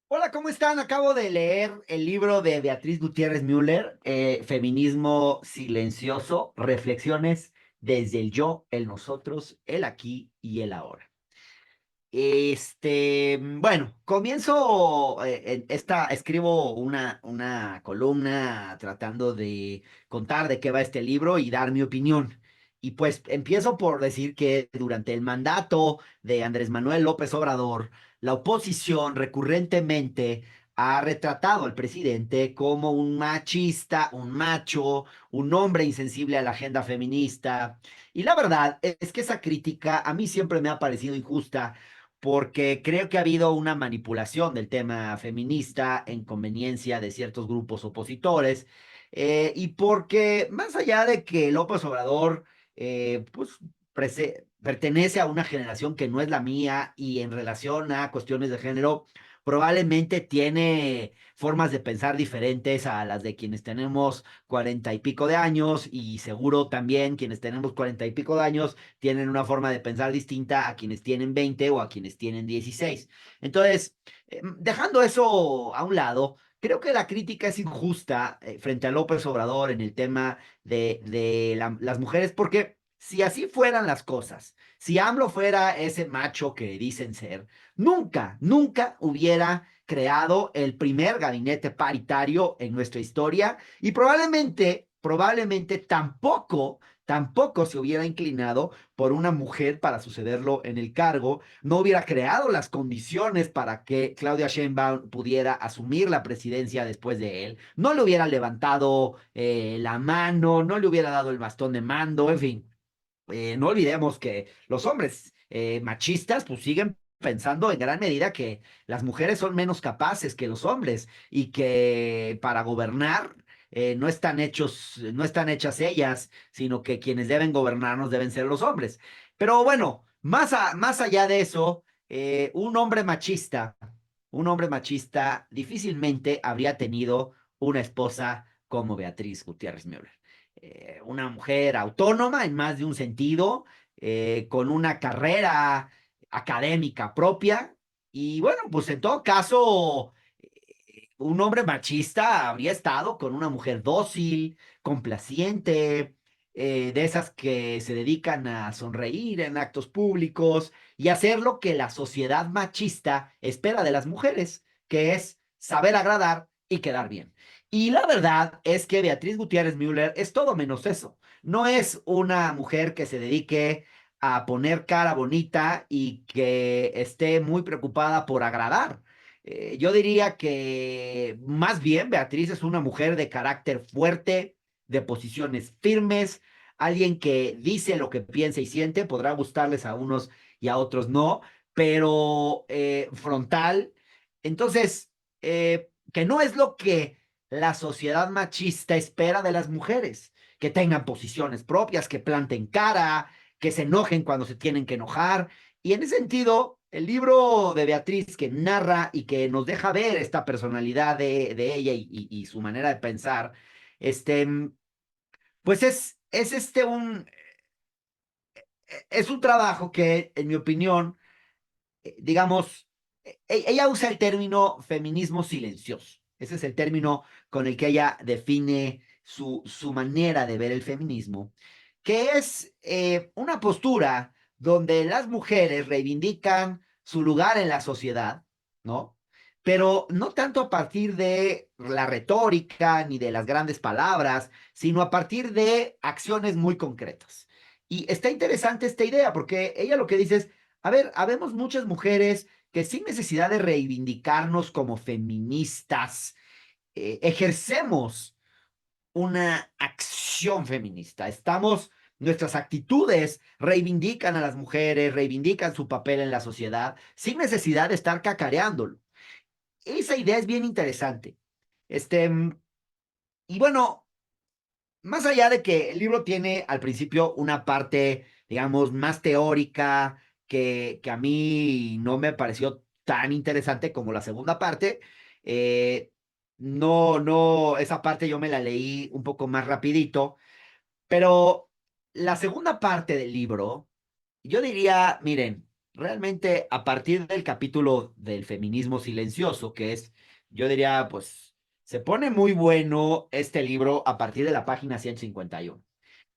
Hola, ¿cómo están? Acabo de leer el libro de Beatriz Gutiérrez Müller, Feminismo Silencioso, Reflexiones desde el yo, el nosotros, el aquí y el ahora. Bueno, comienzo, escribo una columna tratando de contar de qué va este libro y dar mi opinión. Y pues empiezo por decir que durante el mandato de Andrés Manuel López Obrador, la oposición recurrentemente ha retratado al presidente como un machista, un macho, un hombre insensible a la agenda feminista. Y la verdad es que esa crítica a mí siempre me ha parecido injusta porque creo que ha habido una manipulación del tema feminista en conveniencia de ciertos grupos opositores, y porque más allá de que López Obrador pues pertenece a una generación que no es la mía y en relación a cuestiones de género probablemente tiene formas de pensar diferentes a las de quienes tenemos 40 y pico de años, y seguro también quienes tenemos 40 y pico de años tienen una forma de pensar distinta a quienes tienen 20 o a quienes tienen 16. Entonces, dejando eso a un lado, creo que la crítica es injusta frente a López Obrador en el tema de las mujeres, porque si así fueran las cosas, si AMLO fuera ese macho que dicen ser, nunca hubiera creado el primer gabinete paritario en nuestra historia y probablemente tampoco se hubiera inclinado por una mujer para sucederlo en el cargo, no hubiera creado las condiciones para que Claudia Sheinbaum pudiera asumir la presidencia después de él, no le hubiera levantado la mano, no le hubiera dado el bastón de mando, en fin. No olvidemos que los hombres machistas pues siguen pensando en gran medida que las mujeres son menos capaces que los hombres y que para gobernar no están hechas ellas, sino que quienes deben gobernarnos deben ser los hombres. Pero bueno, más allá de eso, un hombre machista difícilmente habría tenido una esposa como Beatriz Gutiérrez Müller, una mujer autónoma en más de un sentido, con una carrera académica propia. Y bueno, pues en todo caso, un hombre machista habría estado con una mujer dócil, complaciente, de esas que se dedican a sonreír en actos públicos y hacer lo que la sociedad machista espera de las mujeres, que es saber agradar y quedar bien. Y la verdad es que Beatriz Gutiérrez Müller es todo menos eso. No es una mujer que se dedique a poner cara bonita y que esté muy preocupada por agradar. Yo diría que más bien Beatriz es una mujer de carácter fuerte, de posiciones firmes, alguien que dice lo que piensa y siente, podrá gustarles a unos y a otros no, pero frontal. Entonces, que no es lo que la sociedad machista espera de las mujeres, que tengan posiciones propias, que planten cara, que se enojen cuando se tienen que enojar. Y en ese sentido, el libro de Beatriz que narra y que nos deja ver esta personalidad de ella y su manera de pensar, este, pues es un trabajo que, en mi opinión, digamos, ella usa el término feminismo silencioso. Ese es el término con el que ella define su manera de ver el feminismo, que es una postura donde las mujeres reivindican su lugar en la sociedad, ¿no? Pero no tanto a partir de la retórica ni de las grandes palabras, sino a partir de acciones muy concretas. Y está interesante esta idea, porque ella lo que dice es, a ver, habemos muchas mujeres que sin necesidad de reivindicarnos como feministas, ejercemos una acción feminista. Nuestras actitudes reivindican a las mujeres, reivindican su papel en la sociedad, sin necesidad de estar cacareándolo. Esa idea es bien interesante. Este, y bueno, más allá de que el libro tiene al principio una parte, digamos, más teórica, que a mí no me pareció tan interesante como la segunda parte, no, esa parte yo me la leí un poco más rapidito, pero la segunda parte del libro, yo diría, miren, realmente a partir del capítulo del feminismo silencioso, que es, yo diría, pues, se pone muy bueno este libro a partir de la página 151.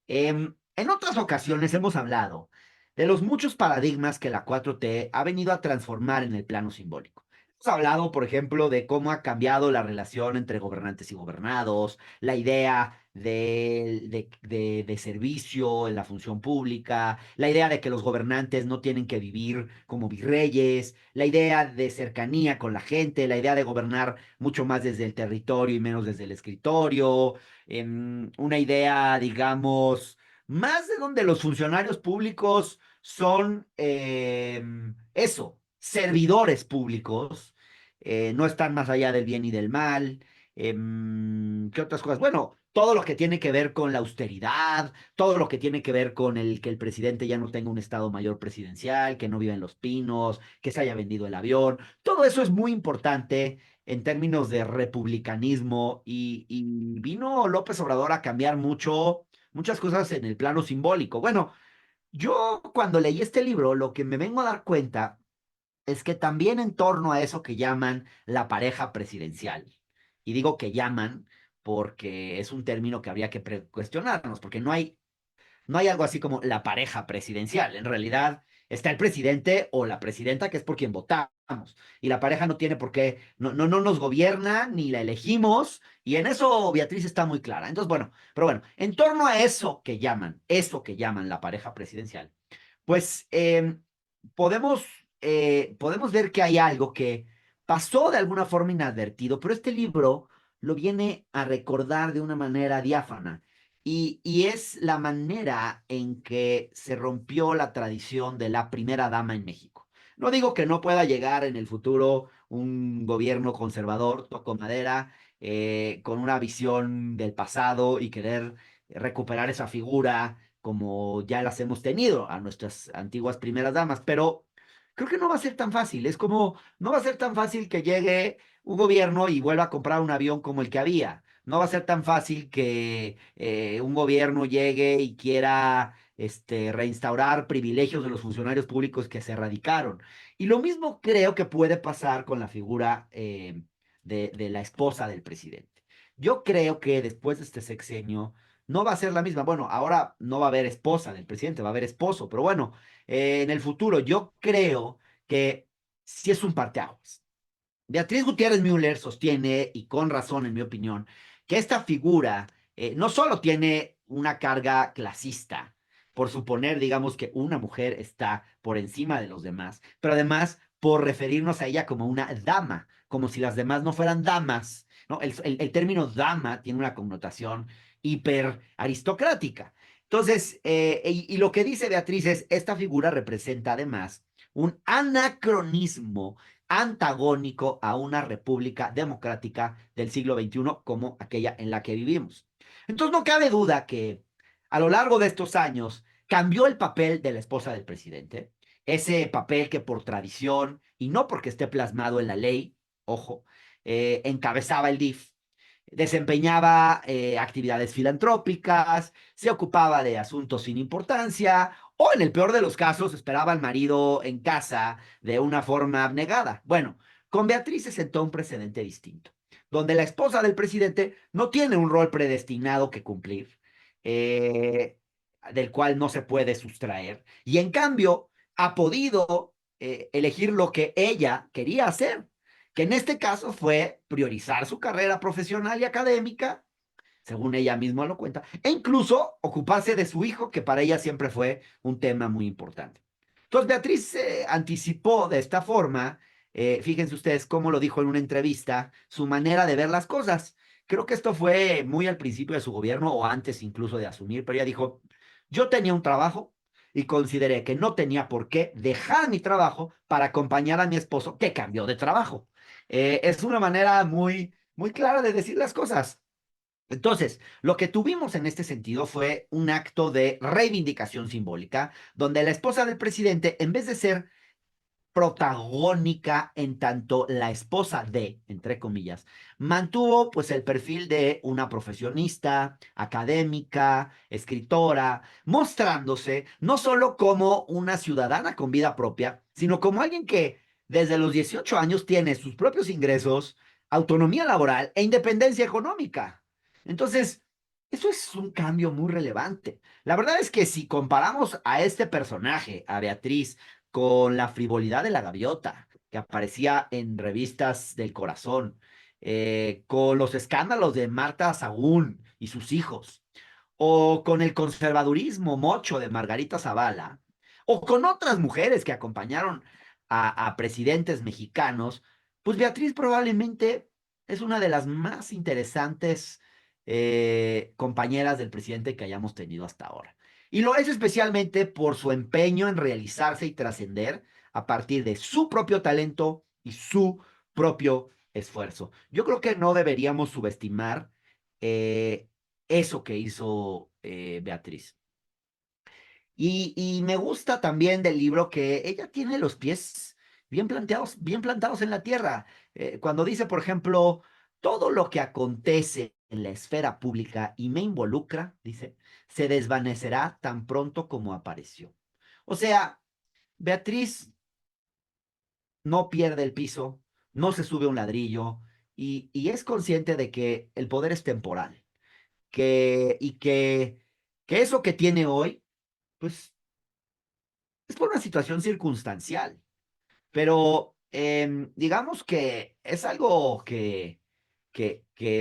En otras ocasiones hemos hablado de los muchos paradigmas que la 4T ha venido a transformar en el plano simbólico. Hemos hablado, por ejemplo, de cómo ha cambiado la relación entre gobernantes y gobernados, la idea de servicio en la función pública, la idea de que los gobernantes no tienen que vivir como virreyes, la idea de cercanía con la gente, la idea de gobernar mucho más desde el territorio y menos desde el escritorio, una idea, digamos, más de donde los funcionarios públicos son eso, servidores públicos, no están más allá del bien y del mal. ¿Qué otras cosas? Bueno, todo lo que tiene que ver con la austeridad, todo lo que tiene que ver con el que el presidente ya no tenga un estado mayor presidencial, que no viva en Los Pinos, que se haya vendido el avión, todo eso es muy importante en términos de republicanismo y vino López Obrador a cambiar muchas cosas en el plano simbólico. Bueno, yo cuando leí este libro, lo que me vengo a dar cuenta es que también en torno a eso que llaman la pareja presidencial, y digo que llaman porque es un término que habría que cuestionarnos, porque no hay algo así como la pareja presidencial. En realidad está el presidente o la presidenta, que es por quien votamos. Y la pareja no tiene por qué, no nos gobierna ni la elegimos. Y en eso Beatriz está muy clara. Entonces, bueno, pero bueno, en torno a eso que llaman la pareja presidencial, pues podemos, podemos ver que hay algo que pasó de alguna forma inadvertido, pero este libro lo viene a recordar de una manera diáfana. Y es la manera en que se rompió la tradición de la primera dama en México. No digo que no pueda llegar en el futuro un gobierno conservador, toco madera, con una visión del pasado y querer recuperar esa figura como ya las hemos tenido a nuestras antiguas primeras damas, pero creo que no va a ser tan fácil. Es como, no va a ser tan fácil que llegue un gobierno y vuelva a comprar un avión como el que había. No va a ser tan fácil que un gobierno llegue y quiera reinstaurar privilegios de los funcionarios públicos que se erradicaron. Y lo mismo creo que puede pasar con la figura de la esposa del presidente. Yo creo que después de este sexenio no va a ser la misma. Bueno, ahora no va a haber esposa del presidente, va a haber esposo, pero bueno, en el futuro yo creo que sí es un parteaguas. Beatriz Gutiérrez Müller sostiene, y con razón en mi opinión, que esta figura no solo tiene una carga clasista, por suponer, digamos, que una mujer está por encima de los demás, pero además por referirnos a ella como una dama, como si las demás no fueran damas, ¿no? El término dama tiene una connotación hiper aristocrática. Entonces, y lo que dice Beatriz es, esta figura representa además un anacronismo antagónico a una república democrática del siglo XXI como aquella en la que vivimos. Entonces no cabe duda que a lo largo de estos años cambió el papel de la esposa del presidente, ese papel que por tradición y no porque esté plasmado en la ley, ojo, encabezaba el DIF, desempeñaba actividades filantrópicas, se ocupaba de asuntos sin importancia o en el peor de los casos esperaba al marido en casa de una forma abnegada. Bueno, con Beatriz se sentó un precedente distinto, donde la esposa del presidente no tiene un rol predestinado que cumplir, eh, del cual no se puede sustraer, y en cambio ha podido elegir lo que ella quería hacer, que en este caso fue priorizar su carrera profesional y académica, según ella misma lo cuenta, e incluso ocuparse de su hijo, que para ella siempre fue un tema muy importante. Entonces, Beatriz se anticipó de esta forma, fíjense ustedes cómo lo dijo en una entrevista, su manera de ver las cosas. Creo que esto fue muy al principio de su gobierno o antes incluso de asumir, pero ella dijo, yo tenía un trabajo y consideré que no tenía por qué dejar mi trabajo para acompañar a mi esposo que cambió de trabajo. Es una manera muy clara de decir las cosas. Entonces, lo que tuvimos en este sentido fue un acto de reivindicación simbólica, donde la esposa del presidente, en vez de ser protagónica en tanto la esposa de, entre comillas, mantuvo pues el perfil de una profesionista, académica, escritora, mostrándose no solo como una ciudadana con vida propia, sino como alguien que desde los 18 años tiene sus propios ingresos, autonomía laboral e independencia económica. Entonces, eso es un cambio muy relevante. La verdad es que si comparamos a este personaje, a Beatriz, con la frivolidad de la gaviota, que aparecía en revistas del corazón, con los escándalos de Marta Sagún y sus hijos, o con el conservadurismo mocho de Margarita Zavala, o con otras mujeres que acompañaron a presidentes mexicanos, pues Beatriz probablemente es una de las más interesantes compañeras del presidente que hayamos tenido hasta ahora. Y lo es especialmente por su empeño en realizarse y trascender a partir de su propio talento y su propio esfuerzo. Yo creo que no deberíamos subestimar eh, eso que hizo Beatriz. Y me gusta también del libro que ella tiene los pies bien plantados en la tierra. Cuando dice, por ejemplo, todo lo que acontece en la esfera pública y me involucra, dice, se desvanecerá tan pronto como apareció. O sea, Beatriz no pierde el piso, no se sube a un ladrillo y es consciente de que el poder es temporal, y que eso que tiene hoy, pues es por una situación circunstancial, pero digamos que es algo que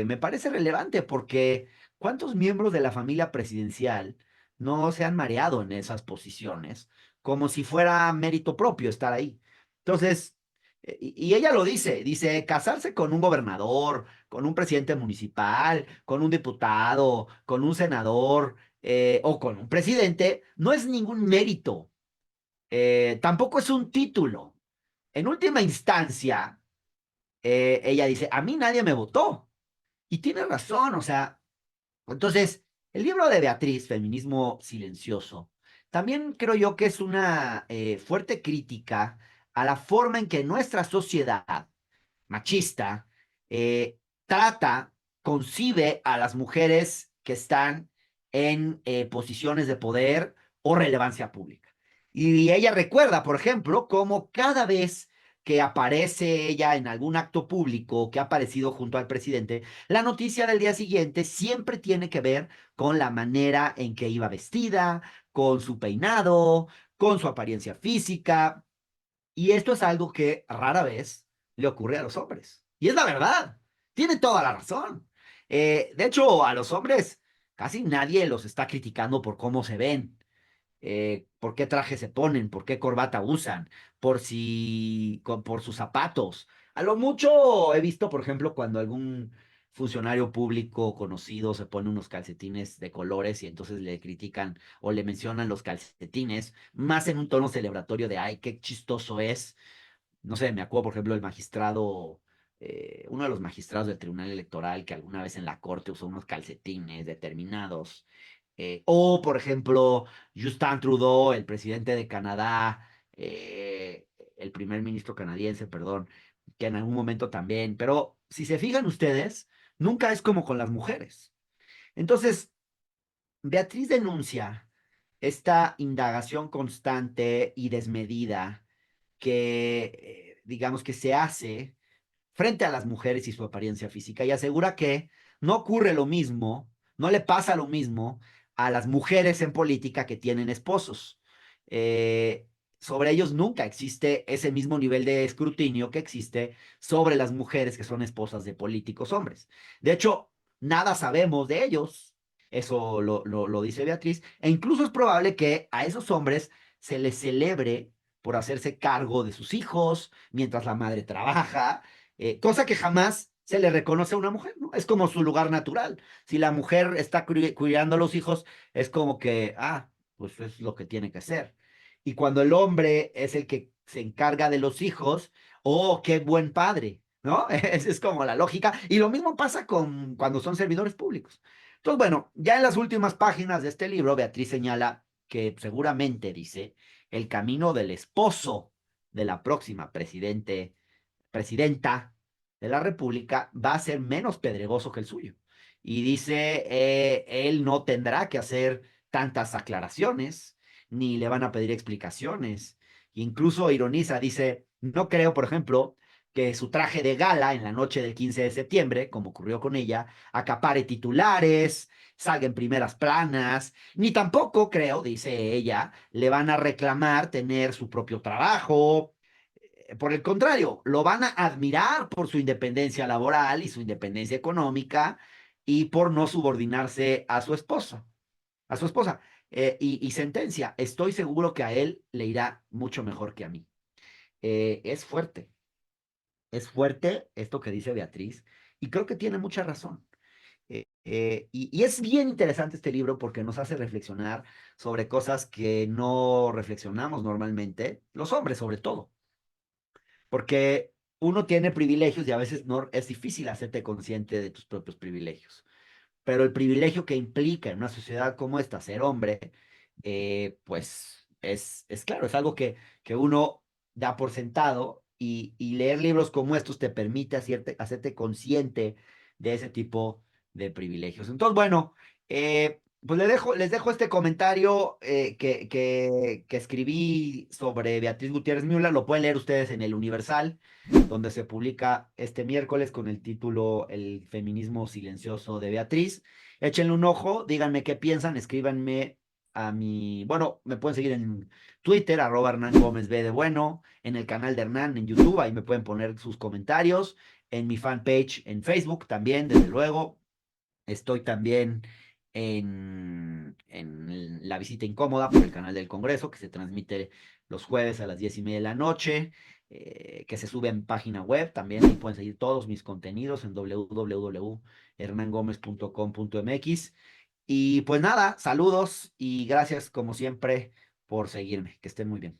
me parece relevante porque ¿cuántos miembros de la familia presidencial no se han mareado en esas posiciones como si fuera mérito propio estar ahí? Entonces, y ella lo dice, casarse con un gobernador, con un presidente municipal, con un diputado, con un senador o con un presidente, no es ningún mérito, tampoco es un título. En última instancia, ella dice, a mí nadie me votó. Y tiene razón, o sea, entonces, el libro de Beatriz, Feminismo Silencioso, también creo yo que es una fuerte crítica a la forma en que nuestra sociedad machista, trata, concibe a las mujeres que están en posiciones de poder o relevancia pública. Y ella recuerda, por ejemplo, cómo cada vez que aparece ella en algún acto público que ha aparecido junto al presidente, la noticia del día siguiente siempre tiene que ver con la manera en que iba vestida, con su peinado, con su apariencia física, y esto es algo que rara vez le ocurre a los hombres. Y es la verdad. Tiene toda la razón. De hecho, a los hombres casi nadie los está criticando por cómo se ven, por qué traje se ponen, por qué corbata usan, por sus zapatos. A lo mucho he visto, por ejemplo, cuando algún funcionario público conocido se pone unos calcetines de colores y entonces le critican o le mencionan los calcetines, más en un tono celebratorio de, ay, qué chistoso es. No sé, me acuerdo, por ejemplo, el magistrado, uno de los magistrados del Tribunal Electoral que alguna vez en la corte usó unos calcetines determinados. O, por ejemplo, Justin Trudeau, el presidente de Canadá, el primer ministro canadiense, perdón, que en algún momento también. Pero si se fijan ustedes, nunca es como con las mujeres. Entonces, Beatriz denuncia esta indagación constante y desmedida que, digamos, que se hace frente a las mujeres y su apariencia física y asegura que no ocurre lo mismo, no le pasa lo mismo a las mujeres en política que tienen esposos. Sobre ellos nunca existe ese mismo nivel de escrutinio que existe sobre las mujeres que son esposas de políticos hombres. De hecho, nada sabemos de ellos. Eso lo dice Beatriz. E incluso es probable que a esos hombres se les celebre por hacerse cargo de sus hijos mientras la madre trabaja, cosa que jamás se le reconoce a una mujer, ¿no? Es como su lugar natural. Si la mujer está cuidando a los hijos, es como que, pues es lo que tiene que hacer. Y cuando el hombre es el que se encarga de los hijos, oh, qué buen padre, ¿no? Esa es como la lógica. Y lo mismo pasa con cuando son servidores públicos. Entonces, bueno, ya en las últimas páginas de este libro, Beatriz señala que seguramente, dice, el camino del esposo de la próxima presidenta de la República va a ser menos pedregoso que el suyo. Y dice, él no tendrá que hacer tantas aclaraciones, ni le van a pedir explicaciones. Incluso ironiza, dice, no creo, por ejemplo, que su traje de gala en la noche del 15 de septiembre, como ocurrió con ella, acapare titulares, salga en primeras planas, ni tampoco creo, dice ella, le van a reclamar tener su propio trabajo. Por el contrario, lo van a admirar por su independencia laboral y su independencia económica y por no subordinarse a su esposo, a su esposa. Y sentencia, estoy seguro que a él le irá mucho mejor que a mí. Es fuerte, es fuerte esto que dice Beatriz y creo que tiene mucha razón. Y es bien interesante este libro porque nos hace reflexionar sobre cosas que no reflexionamos normalmente, los hombres sobre todo, porque uno tiene privilegios y a veces no es difícil hacerte consciente de tus propios privilegios. Pero el privilegio que implica en una sociedad como esta ser hombre, pues es claro, es algo que uno da por sentado y leer libros como estos te permite hacerte consciente de ese tipo de privilegios. Entonces, bueno, pues les dejo este comentario que escribí sobre Beatriz Gutiérrez Müller, lo pueden leer ustedes en el Universal donde se publica este miércoles con el título El feminismo silencioso de Beatriz. Échenle un ojo, díganme qué piensan, escríbanme a mi, bueno, me pueden seguir en Twitter, @Hernán Gómez B de Bueno, en el canal de Hernán en YouTube, ahí me pueden poner sus comentarios, en mi fanpage en Facebook también, desde luego. Estoy también en La Visita Incómoda por el canal del Congreso, que se transmite los jueves a las 10:30 de la noche, que se sube en página web. También ahí pueden seguir todos mis contenidos en www.hernangomez.com.mx. Y pues nada, saludos y gracias como siempre por seguirme. Que estén muy bien.